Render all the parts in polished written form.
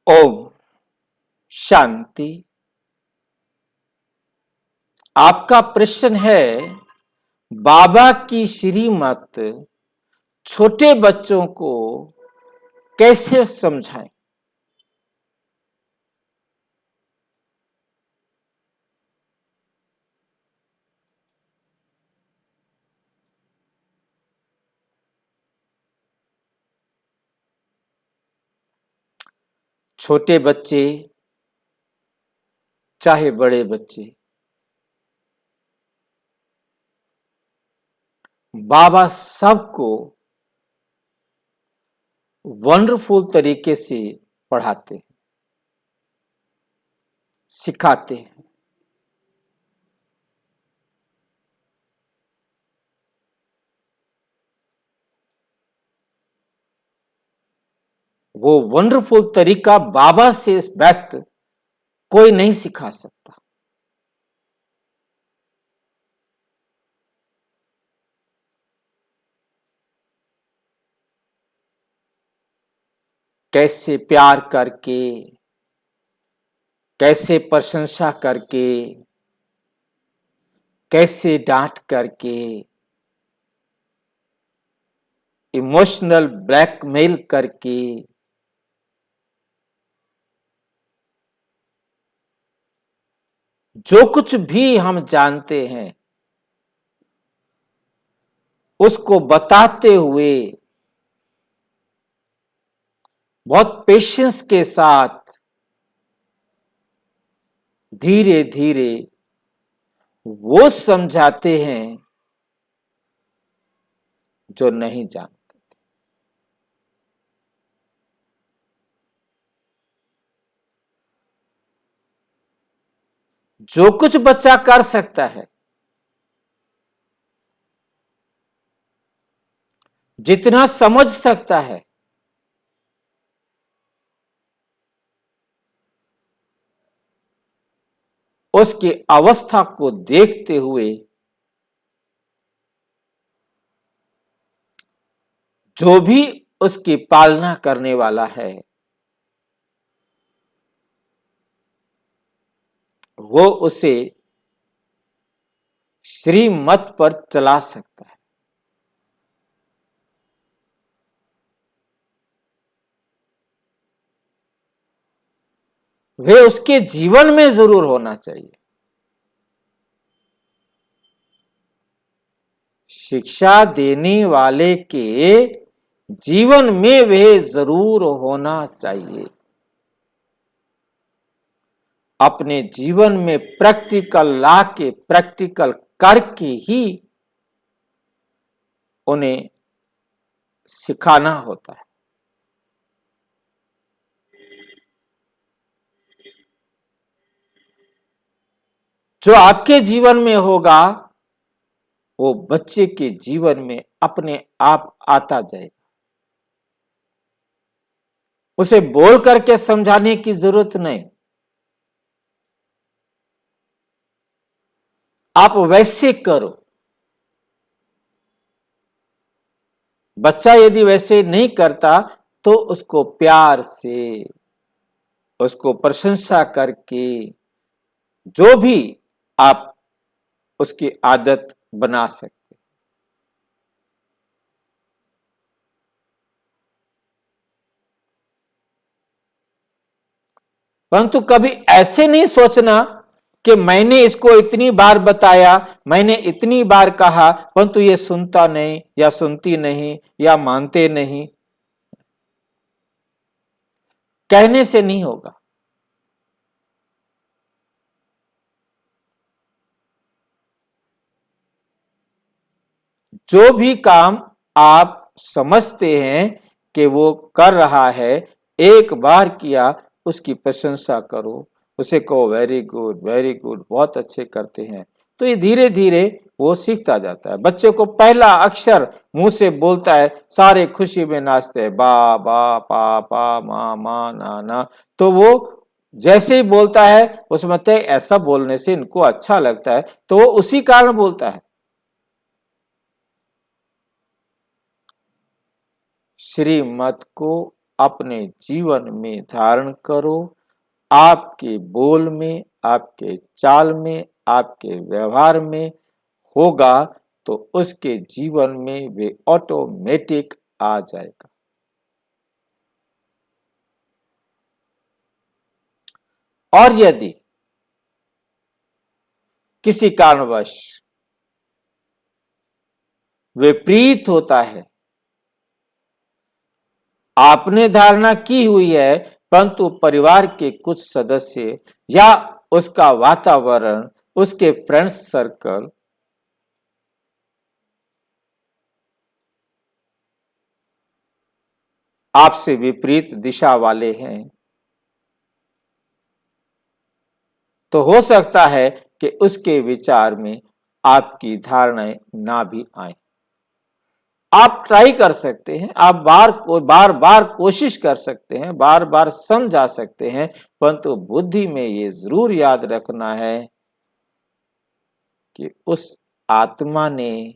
ओम शांति। आपका प्रश्न है, बाबा की श्रीमत छोटे बच्चों को कैसे समझाएं। छोटे बच्चे चाहे बड़े बच्चे, बाबा सबको वंडरफुल तरीके से पढ़ाते हैं, सिखाते हैं। वो वंडरफुल तरीका बाबा से बेस्ट कोई नहीं सिखा सकता। कैसे प्यार करके, कैसे प्रशंसा करके, कैसे डांट करके, इमोशनल ब्लैकमेल करके, जो कुछ भी हम जानते हैं उसको बताते हुए बहुत पेशेंस के साथ धीरे धीरे वो समझाते हैं जो नहीं जानते। जो कुछ बच्चा कर सकता है, जितना समझ सकता है, उसकी अवस्था को देखते हुए जो भी उसकी पालना करने वाला है वो उसे श्रीमत पर चला सकता है। वे उसके जीवन में जरूर होना चाहिए। शिक्षा देने वाले के जीवन में वह जरूर होना चाहिए। अपने जीवन में प्रैक्टिकल ला के, प्रैक्टिकल करके ही उन्हें सिखाना होता है। जो आपके जीवन में होगा वो बच्चे के जीवन में अपने आप आता जाएगा। उसे बोल करके समझाने की जरूरत नहीं। आप वैसे करो। बच्चा यदि वैसे नहीं करता तो उसको प्यार से, उसको प्रशंसा करके, जो भी आप उसकी आदत बना सकते। परंतु कभी ऐसे नहीं सोचना कि मैंने इसको इतनी बार बताया, मैंने इतनी बार कहा, परंतु ये सुनता नहीं या सुनती नहीं या मानते नहीं। कहने से नहीं होगा। जो भी काम आप समझते हैं कि वो कर रहा है, एक बार किया उसकी प्रशंसा करो, उसे कहो वेरी गुड, वेरी गुड, बहुत अच्छे करते हैं। तो ये धीरे धीरे वो सीखता जाता है। बच्चे को पहला अक्षर मुंह से बोलता है, सारे खुशी में नाचते हैं, बा बा पा पा मा मा ना ना। तो वो जैसे ही बोलता है वो समझते हैं ऐसा बोलने से इनको अच्छा लगता है, तो वो उसी कारण बोलता है। श्रीमत को अपने जीवन में धारण करो। आपके बोल में, आपके चाल में, आपके व्यवहार में होगा तो उसके जीवन में वे ऑटोमेटिक आ जाएगा। और यदि किसी कारणवश विपरीत होता है, आपने धारणा की हुई है परंतु परिवार के कुछ सदस्य या उसका वातावरण, उसके फ्रेंड्स सर्कल आपसे विपरीत दिशा वाले हैं, तो हो सकता है कि उसके विचार में आपकी धारणाएं ना भी आए। आप ट्राई कर सकते हैं, आप बार बार कोशिश कर सकते हैं, बार बार समझा सकते हैं, परंतु बुद्धि में ये जरूर याद रखना है कि उस आत्मा ने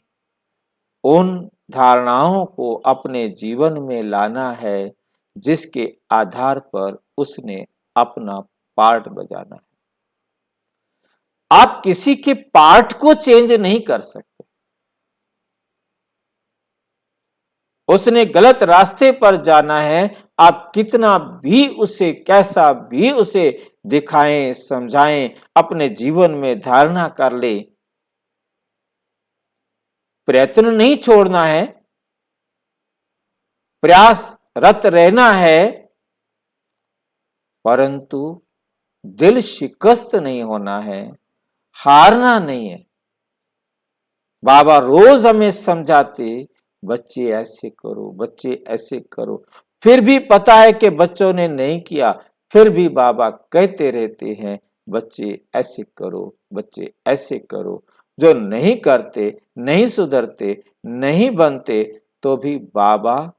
उन धारणाओं को अपने जीवन में लाना है जिसके आधार पर उसने अपना पार्ट बजाना है। आप किसी के पार्ट को चेंज नहीं कर सकते। उसने गलत रास्ते पर जाना है, आप कितना भी उसे, कैसा भी उसे दिखाएं, समझाएं, अपने जीवन में धारणा कर ले, प्रयत्न नहीं छोड़ना है, प्रयासरत रहना है, परंतु दिल शिकस्त नहीं होना है, हारना नहीं है। बाबा रोज हमें समझाते, बच्चे ऐसे करो, बच्चे ऐसे करो, फिर भी पता है कि बच्चों ने नहीं किया, फिर भी बाबा कहते रहते हैं बच्चे ऐसे करो, बच्चे ऐसे करो। जो नहीं करते, नहीं सुधरते, नहीं बनते, तो भी बाबा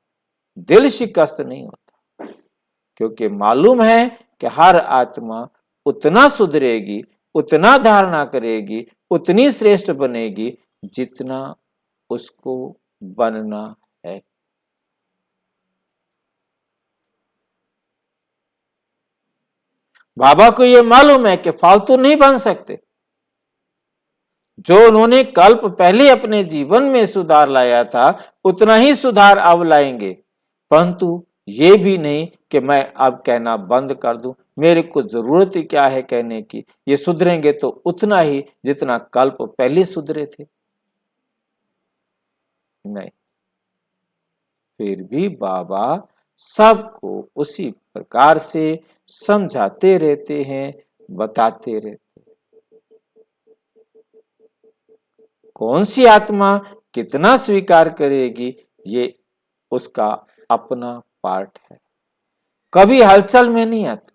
दिल शिकस्त नहीं होता, क्योंकि मालूम है कि हर आत्मा उतना सुधरेगी, उतना धारणा करेगी, उतनी श्रेष्ठ बनेगी जितना उसको बनना है। बाबा को यह मालूम है कि फालतू नहीं बन सकते। जो उन्होंने कल्प पहले अपने जीवन में सुधार लाया था उतना ही सुधार अब लाएंगे, परंतु ये भी नहीं कि मैं अब कहना बंद कर दूं, मेरे को जरूरत ही क्या है कहने की, ये सुधरेंगे तो उतना ही जितना कल्प पहले सुधरे थे। नहीं, फिर भी बाबा सबको उसी प्रकार से समझाते रहते हैं, बताते रहते हैं। कौन सी आत्मा कितना स्वीकार करेगी ये उसका अपना पार्ट है। कभी हलचल में नहीं आते,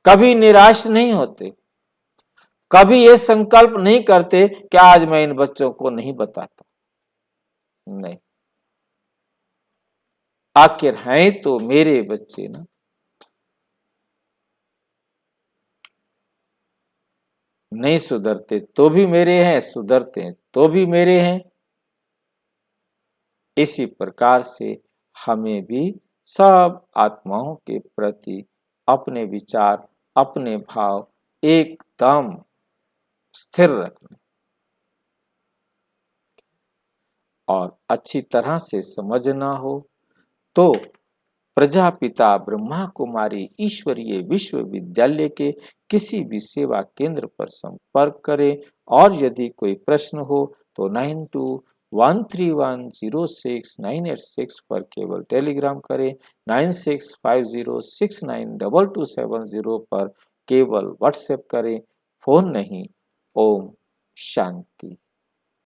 कभी निराश नहीं होते, कभी ये संकल्प नहीं करते कि आज मैं इन बच्चों को नहीं बताता। नहीं, आखिर हैं तो मेरे बच्चे ना। नहीं सुधरते तो भी मेरे हैं, सुधरते हैं तो भी मेरे हैं। इसी प्रकार से हमें भी सब आत्माओं के प्रति अपने विचार, अपने भाव एकदम स्थिर रखने और अच्छी तरह से समझना हो तो प्रजापिता ब्रह्मा कुमारी ईश्वरीय विश्वविद्यालय के किसी भी सेवा केंद्र पर संपर्क करें और यदि कोई प्रश्न हो तो 9213106986 पर केवल टेलीग्राम करें, 9650692270 पर केवल व्हाट्सएप करें, फोन नहीं। ओम शांति।